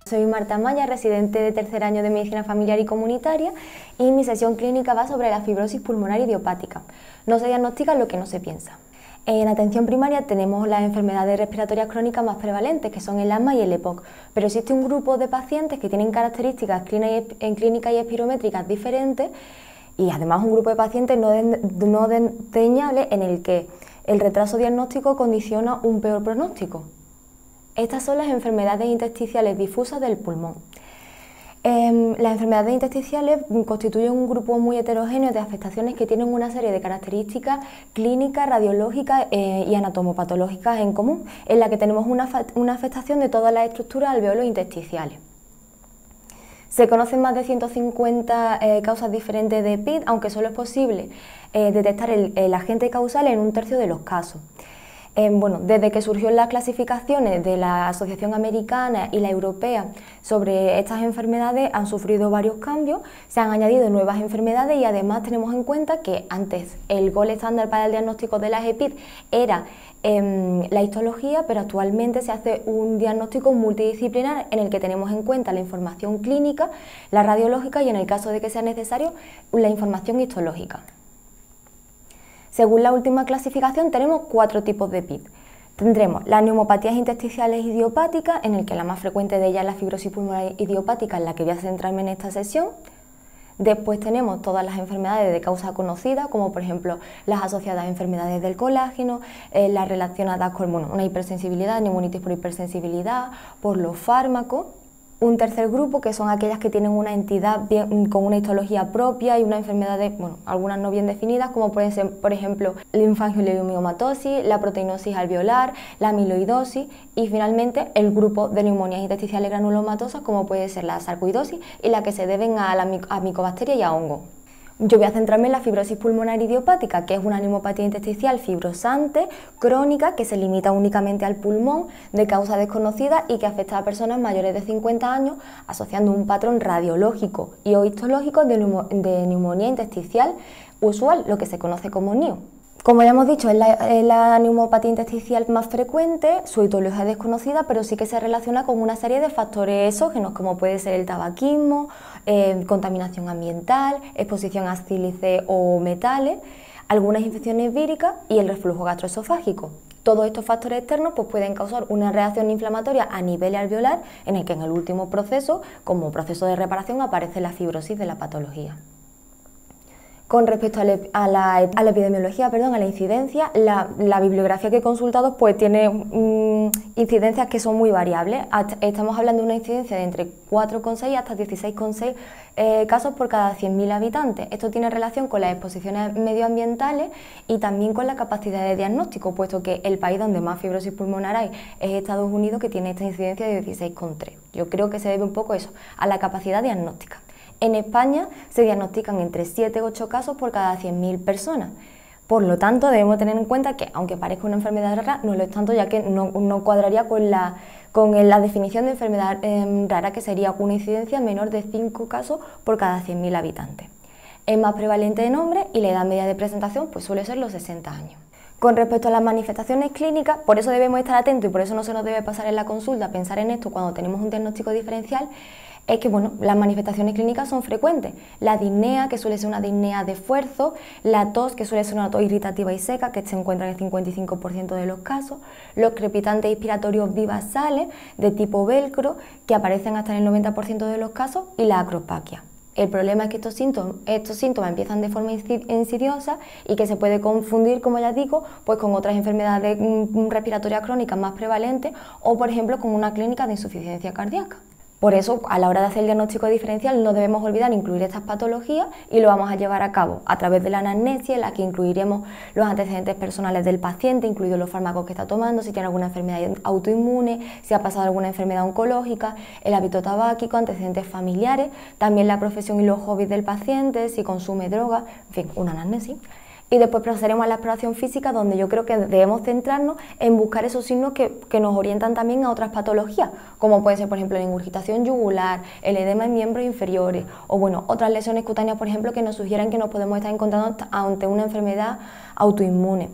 Soy Marta Maya, residente de tercer año de Medicina Familiar y Comunitaria, y mi sesión clínica va sobre la fibrosis pulmonar idiopática. No se diagnostica lo que no se piensa. En atención primaria tenemos las enfermedades respiratorias crónicas más prevalentes, que son el asma y el EPOC, pero existe un grupo de pacientes que tienen características clínicas y espirométricas diferentes, y además un grupo de pacientes no desdeñable en el que el retraso diagnóstico condiciona un peor pronóstico. Estas son las enfermedades intersticiales difusas del pulmón. Las enfermedades intersticiales constituyen un grupo muy heterogéneo de afectaciones que tienen una serie de características clínicas, radiológicas y anatomopatológicas en común, en la que tenemos una afectación de todas las estructuras alveolos intersticiales. Se conocen más de 150 causas diferentes de PID, aunque solo es posible detectar el agente causal en un tercio de los casos. Desde que surgió las clasificaciones de la Asociación Americana y la Europea sobre estas enfermedades han sufrido varios cambios, se han añadido nuevas enfermedades y además tenemos en cuenta que antes el gol estándar para el diagnóstico de las EPID era la histología, pero actualmente se hace un diagnóstico multidisciplinar en el que tenemos en cuenta la información clínica, la radiológica y en el caso de que sea necesario la información histológica. Según la última clasificación tenemos 4 tipos de PID. Tendremos las neumopatías intersticiales idiopáticas, en el que la más frecuente de ellas es la fibrosis pulmonar idiopática, en la que voy a centrarme en esta sesión. Después tenemos todas las enfermedades de causa conocida, como por ejemplo las asociadas a enfermedades del colágeno, las relacionadas con una hipersensibilidad, neumonitis por hipersensibilidad, por los fármacos. Un tercer grupo, que son aquellas que tienen una entidad con una histología propia y una enfermedad algunas no bien definidas, como pueden ser, por ejemplo, linfangioliomatosis, la proteinosis alveolar, la amiloidosis y finalmente el grupo de neumonías intersticiales granulomatosas, como puede ser la sarcoidosis y la que se deben a micobacterias y a hongos. Yo voy a centrarme en la fibrosis pulmonar idiopática, que es una neumopatía intersticial fibrosante, crónica, que se limita únicamente al pulmón, de causa desconocida y que afecta a personas mayores de 50 años, asociando un patrón radiológico y o histológico de neumonía intersticial usual, lo que se conoce como NIU. Como ya hemos dicho, es la neumopatía intersticial más frecuente, su etiología es desconocida, pero sí que se relaciona con una serie de factores exógenos, como puede ser el tabaquismo, contaminación ambiental, exposición a sílice o metales, algunas infecciones víricas y el reflujo gastroesofágico. Todos estos factores externos pueden causar una reacción inflamatoria a nivel alveolar, en el que en el último proceso, como proceso de reparación, aparece la fibrosis de la patología. Con respecto a la epidemiología, a la incidencia, la bibliografía que he consultado tiene incidencias que son muy variables. Estamos hablando de una incidencia de entre 4,6 hasta 16,6 casos por cada 100.000 habitantes. Esto tiene relación con las exposiciones medioambientales y también con la capacidad de diagnóstico, puesto que el país donde más fibrosis pulmonar hay es Estados Unidos, que tiene esta incidencia de 16,3. Yo creo que se debe un poco eso, a la capacidad diagnóstica. En España se diagnostican entre 7 y 8 casos por cada 100.000 personas. Por lo tanto, debemos tener en cuenta que, aunque parezca una enfermedad rara, no lo es tanto, ya que no cuadraría con la definición de enfermedad rara, que sería una incidencia menor de 5 casos por cada 100.000 habitantes. Es más prevalente en hombres y la edad media de presentación suele ser los 60 años. Con respecto a las manifestaciones clínicas, por eso debemos estar atentos y por eso no se nos debe pasar en la consulta pensar en esto cuando tenemos un diagnóstico diferencial, es que las manifestaciones clínicas son frecuentes. La disnea, que suele ser una disnea de esfuerzo, la tos, que suele ser una tos irritativa y seca, que se encuentra en el 55% de los casos, los crepitantes inspiratorios vivasales de tipo velcro, que aparecen hasta en el 90% de los casos, y la acropaquia. El problema es que estos síntomas empiezan de forma insidiosa y que se puede confundir, como ya digo, con otras enfermedades respiratorias crónicas más prevalentes o, por ejemplo, con una clínica de insuficiencia cardíaca. Por eso, a la hora de hacer el diagnóstico diferencial, no debemos olvidar incluir estas patologías y lo vamos a llevar a cabo a través de la anamnesis, en la que incluiremos los antecedentes personales del paciente, incluidos los fármacos que está tomando, si tiene alguna enfermedad autoinmune, si ha pasado alguna enfermedad oncológica, el hábito tabáquico, antecedentes familiares, también la profesión y los hobbies del paciente, si consume drogas, en fin, una anamnesis. Y después procederemos a la exploración física, donde yo creo que debemos centrarnos en buscar esos signos que nos orientan también a otras patologías, como puede ser, por ejemplo, la ingurgitación yugular, el edema en miembros inferiores o otras lesiones cutáneas, por ejemplo, que nos sugieran que nos podemos estar encontrando ante una enfermedad autoinmune.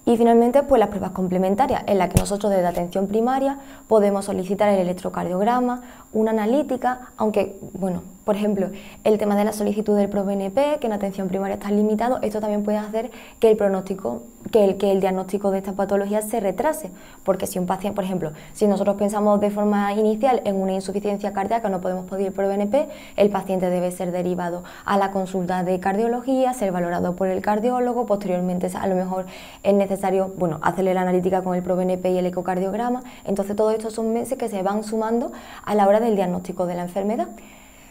Y finalmente, pues las pruebas complementarias, en las que nosotros desde atención primaria podemos solicitar el electrocardiograma, una analítica, aunque, bueno, por ejemplo, el tema de la solicitud del ProBNP, que en atención primaria está limitado, esto también puede hacer que el pronóstico, que el diagnóstico de esta patología se retrase, porque si un paciente, por ejemplo, si nosotros pensamos de forma inicial en una insuficiencia cardíaca, no podemos pedir el ProBNP, el paciente debe ser derivado a la consulta de cardiología, ser valorado por el cardiólogo, posteriormente a lo mejor es necesario, bueno, hacerle la analítica con el ProBNP y el ecocardiograma. Entonces todos estos son meses que se van sumando a la hora del diagnóstico de la enfermedad.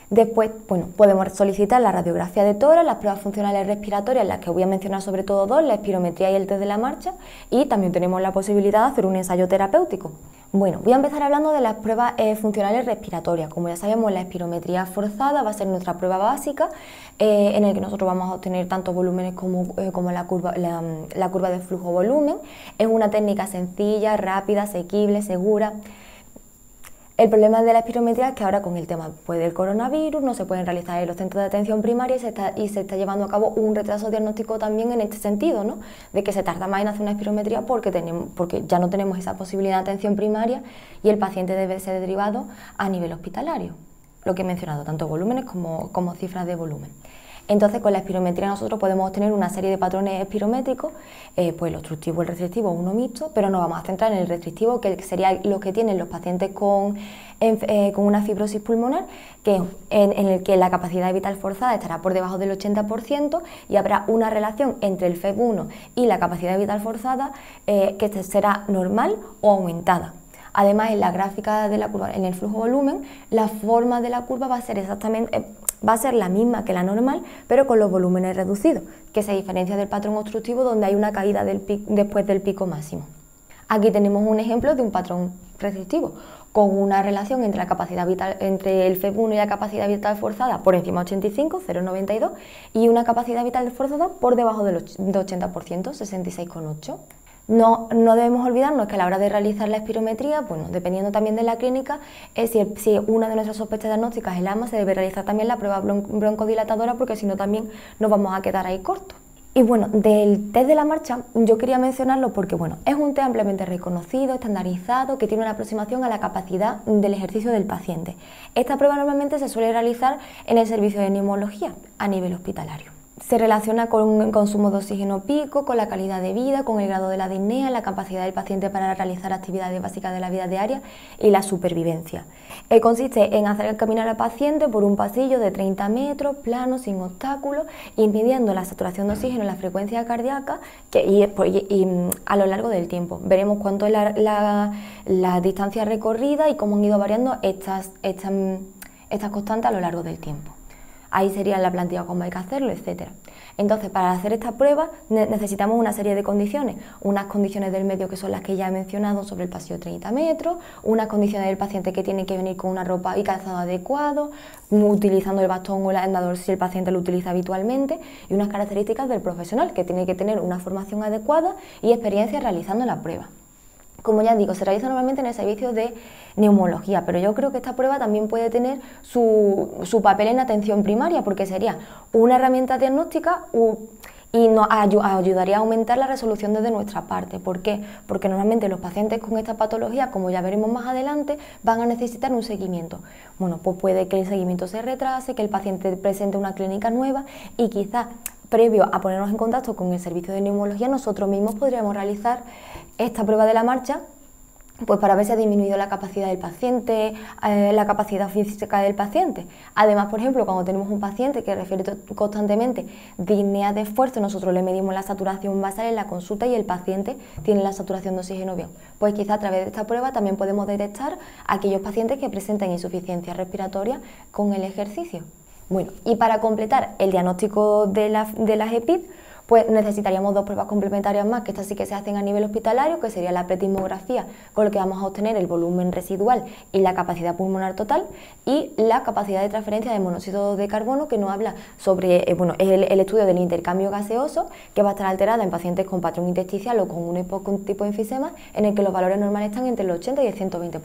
Después, bueno, podemos solicitar la radiografía de tórax, las pruebas funcionales respiratorias, las que voy a mencionar sobre todo dos, la espirometría y el test de la marcha, y también tenemos la posibilidad de hacer un ensayo terapéutico. Bueno, voy a empezar hablando de las pruebas funcionales respiratorias. Como ya sabemos, la espirometría forzada va a ser nuestra prueba básica, en la que nosotros vamos a obtener tanto volúmenes como la curva de flujo-volumen. Es una técnica sencilla, rápida, asequible, segura. El problema de la espirometría es que ahora con el tema del coronavirus no se pueden realizar en los centros de atención primaria y se está llevando a cabo un retraso diagnóstico también en este sentido, ¿no? De que se tarda más en hacer una espirometría porque ya no tenemos esa posibilidad de atención primaria y el paciente debe ser derivado a nivel hospitalario, lo que he mencionado, tanto volúmenes como cifras de volumen. Entonces, con la espirometría nosotros podemos obtener una serie de patrones espirométricos, pues el obstructivo, el restrictivo, uno mixto, pero nos vamos a centrar en el restrictivo, que sería lo que tienen los pacientes con una fibrosis pulmonar, en el que la capacidad vital forzada estará por debajo del 80% y habrá una relación entre el FEV1 y la capacidad vital forzada que será normal o aumentada. Además, en la gráfica de la curva, en el flujo volumen, la forma de la curva va a ser la misma que la normal, pero con los volúmenes reducidos, que se diferencia del patrón obstructivo donde hay una caída después del pico máximo. Aquí tenemos un ejemplo de un patrón restrictivo, con una relación entre la capacidad vital, entre el FEV1 y la capacidad vital forzada por encima de 85, 0,92, y una capacidad vital forzada por debajo del 80%, 66,8. No debemos olvidarnos que a la hora de realizar la espirometría, bueno, dependiendo también de la clínica, si una de nuestras sospechas diagnósticas es el asma, se debe realizar también la prueba broncodilatadora, porque si no también nos vamos a quedar ahí cortos. Y bueno, del test de la marcha yo quería mencionarlo porque bueno, es un test ampliamente reconocido, estandarizado, que tiene una aproximación a la capacidad del ejercicio del paciente. Esta prueba normalmente se suele realizar en el servicio de neumología a nivel hospitalario. Se relaciona con el consumo de oxígeno pico, con la calidad de vida, con el grado de la disnea, la capacidad del paciente para realizar actividades básicas de la vida diaria y la supervivencia. Consiste en hacer caminar al paciente por un pasillo de 30 metros, plano, sin obstáculos, impidiendo la saturación de oxígeno y la frecuencia cardíaca a lo largo del tiempo. Veremos cuánto es la distancia recorrida y cómo han ido variando estas constantes a lo largo del tiempo. Ahí sería la plantilla cómo hay que hacerlo, etc. Entonces, para hacer esta prueba necesitamos una serie de condiciones. Unas condiciones del medio que son las que ya he mencionado sobre el pasillo de 30 metros, unas condiciones del paciente que tiene que venir con una ropa y calzado adecuado, utilizando el bastón o el andador si el paciente lo utiliza habitualmente, y unas características del profesional que tiene que tener una formación adecuada y experiencia realizando la prueba. Como ya digo, se realiza normalmente en el servicio de neumología, pero yo creo que esta prueba también puede tener su papel en atención primaria, porque sería una herramienta diagnóstica y nos ayudaría a aumentar la resolución desde nuestra parte. ¿Por qué? Porque normalmente los pacientes con esta patología, como ya veremos más adelante, van a necesitar un seguimiento. Bueno, pues puede que el seguimiento se retrase, que el paciente presente una clínica nueva y quizás previo a ponernos en contacto con el servicio de neumología, nosotros mismos podríamos realizar esta prueba de la marcha, pues para ver si ha disminuido la capacidad del paciente, la capacidad física del paciente. Además, por ejemplo, cuando tenemos un paciente que refiere constantemente disnea de esfuerzo, nosotros le medimos la saturación basal en la consulta y el paciente tiene la saturación de oxígeno bien. Pues quizá a través de esta prueba también podemos detectar a aquellos pacientes que presenten insuficiencia respiratoria con el ejercicio. Bueno, y para completar el diagnóstico de las EPID, pues necesitaríamos dos pruebas complementarias más, que estas sí que se hacen a nivel hospitalario, que sería la pretismografía, con lo que vamos a obtener el volumen residual y la capacidad pulmonar total, y la capacidad de transferencia de monóxido de carbono, que nos habla sobre el estudio del intercambio gaseoso, que va a estar alterada en pacientes con patrón intersticial o con un tipo de enfisema, en el que los valores normales están entre el 80 y el 120%.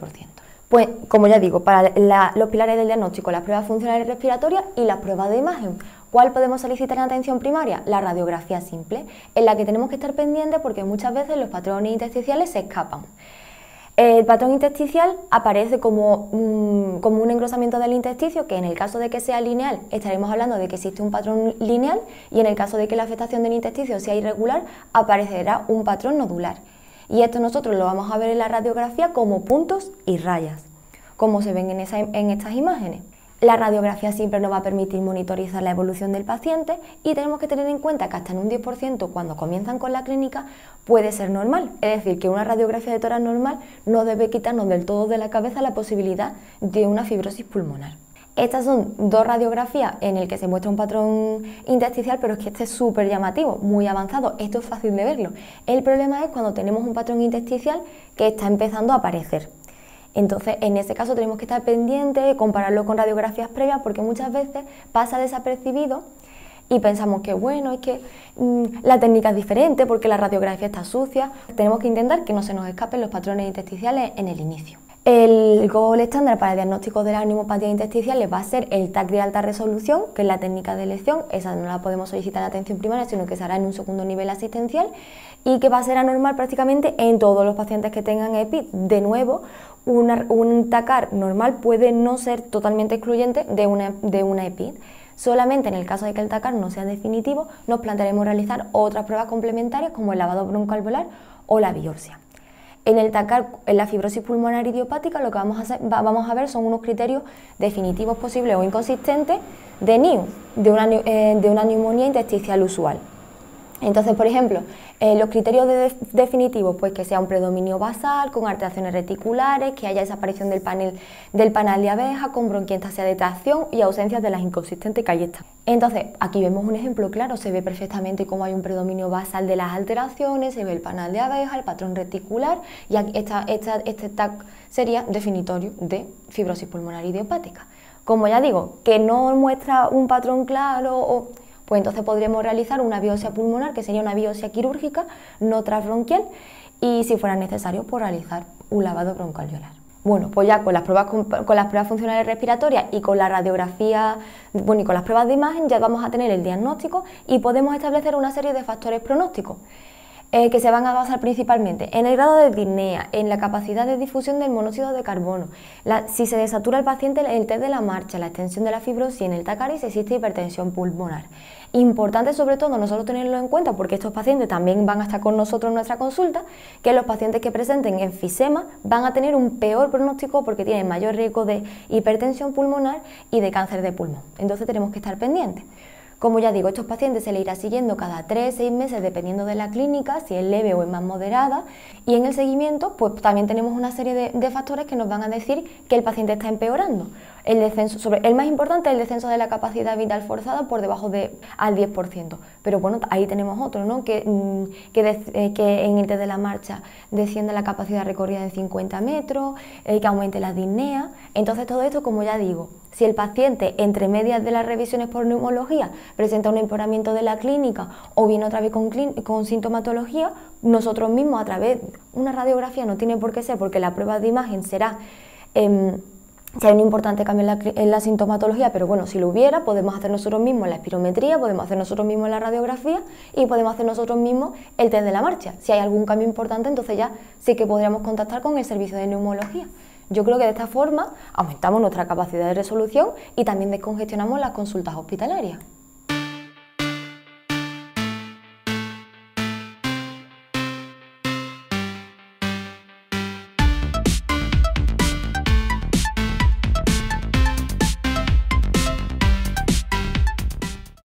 Pues, como ya digo, para los pilares del diagnóstico, las pruebas funcionales respiratorias y las pruebas de imagen. ¿Cuál podemos solicitar en atención primaria? La radiografía simple, en la que tenemos que estar pendientes porque muchas veces los patrones intersticiales se escapan. El patrón intersticial aparece como un engrosamiento del intersticio, que en el caso de que sea lineal estaremos hablando de que existe un patrón lineal, y en el caso de que la afectación del intersticio sea irregular aparecerá un patrón nodular. Y esto nosotros lo vamos a ver en la radiografía como puntos y rayas, como se ven en estas imágenes. La radiografía siempre nos va a permitir monitorizar la evolución del paciente y tenemos que tener en cuenta que hasta en un 10% cuando comienzan con la clínica puede ser normal, es decir, que una radiografía de tórax normal no debe quitarnos del todo de la cabeza la posibilidad de una fibrosis pulmonar. Estas son dos radiografías en las que se muestra un patrón intersticial, pero es que este es súper llamativo, muy avanzado, esto es fácil de verlo. El problema es cuando tenemos un patrón intersticial que está empezando a aparecer. Entonces, en ese caso tenemos que estar pendientes, compararlo con radiografías previas, porque muchas veces pasa desapercibido y pensamos que bueno, es que la técnica es diferente porque la radiografía está sucia. Tenemos que intentar que no se nos escapen los patrones intersticiales en el inicio. El gol estándar para el diagnóstico de las neumopatías intersticiales va a ser el TAC de alta resolución, que es la técnica de elección. Esa no la podemos solicitar en atención primaria, sino que se hará en un segundo nivel asistencial y que va a ser anormal prácticamente en todos los pacientes que tengan EPI. De nuevo, un TACAR normal puede no ser totalmente excluyente de una EPI. Solamente en el caso de que el TACAR no sea definitivo, nos plantearemos realizar otras pruebas complementarias como el lavado broncoalveolar o la biopsia. En el TACAR, en la fibrosis pulmonar idiopática, lo que vamos a ver son unos criterios definitivos posibles o inconsistentes de NIU, de una neumonía intersticial usual. Entonces, por ejemplo, los criterios definitivos, pues que sea un predominio basal, con alteraciones reticulares, que haya desaparición del panal de abeja, con bronquiectasia de tracción y ausencias de las inconsistentes que ahí están. Entonces, aquí vemos un ejemplo claro, se ve perfectamente cómo hay un predominio basal de las alteraciones, se ve el panal de abeja, el patrón reticular, y aquí este TAC sería definitorio de fibrosis pulmonar idiopática. Como ya digo, que no muestra un patrón claro, pues entonces podríamos realizar una biopsia pulmonar, que sería una biopsia quirúrgica, no transbronquial, y si fuera necesario, pues realizar un lavado broncoalveolar. Bueno, pues ya con las pruebas funcionales respiratorias y con la radiografía, bueno, y con las pruebas de imagen ya vamos a tener el diagnóstico y podemos establecer una serie de factores pronósticos que se van a basar principalmente en el grado de disnea, en la capacidad de difusión del monóxido de carbono, si se desatura el paciente en el test de la marcha, la extensión de la fibrosis en el TACAR y si existe hipertensión pulmonar. Importante sobre todo nosotros tenerlo en cuenta porque estos pacientes también van a estar con nosotros en nuestra consulta, que los pacientes que presenten enfisema van a tener un peor pronóstico porque tienen mayor riesgo de hipertensión pulmonar y de cáncer de pulmón. Entonces tenemos que estar pendientes. Como ya digo, estos pacientes se les irá siguiendo cada 3-6 meses dependiendo de la clínica, si es leve o es más moderada, y en el seguimiento pues también tenemos una serie de factores que nos van a decir que el paciente está empeorando. El más importante es el descenso de la capacidad vital forzada por debajo al 10%, pero bueno, ahí tenemos otro, ¿no? que en el test de la marcha desciende la capacidad recorrida en 50 metros, que aumente la disnea. Entonces todo esto, como ya digo, si el paciente entre medias de las revisiones por neumología presenta un empeoramiento de la clínica o viene otra vez con sintomatología, nosotros mismos a través de una radiografía, no tiene por qué ser porque la prueba de imagen será si hay un importante cambio en la sintomatología, pero bueno, si lo hubiera, podemos hacer nosotros mismos la espirometría, podemos hacer nosotros mismos la radiografía y podemos hacer nosotros mismos el test de la marcha. Si hay algún cambio importante, entonces ya sí que podríamos contactar con el servicio de neumología. Yo creo que de esta forma aumentamos nuestra capacidad de resolución y también descongestionamos las consultas hospitalarias.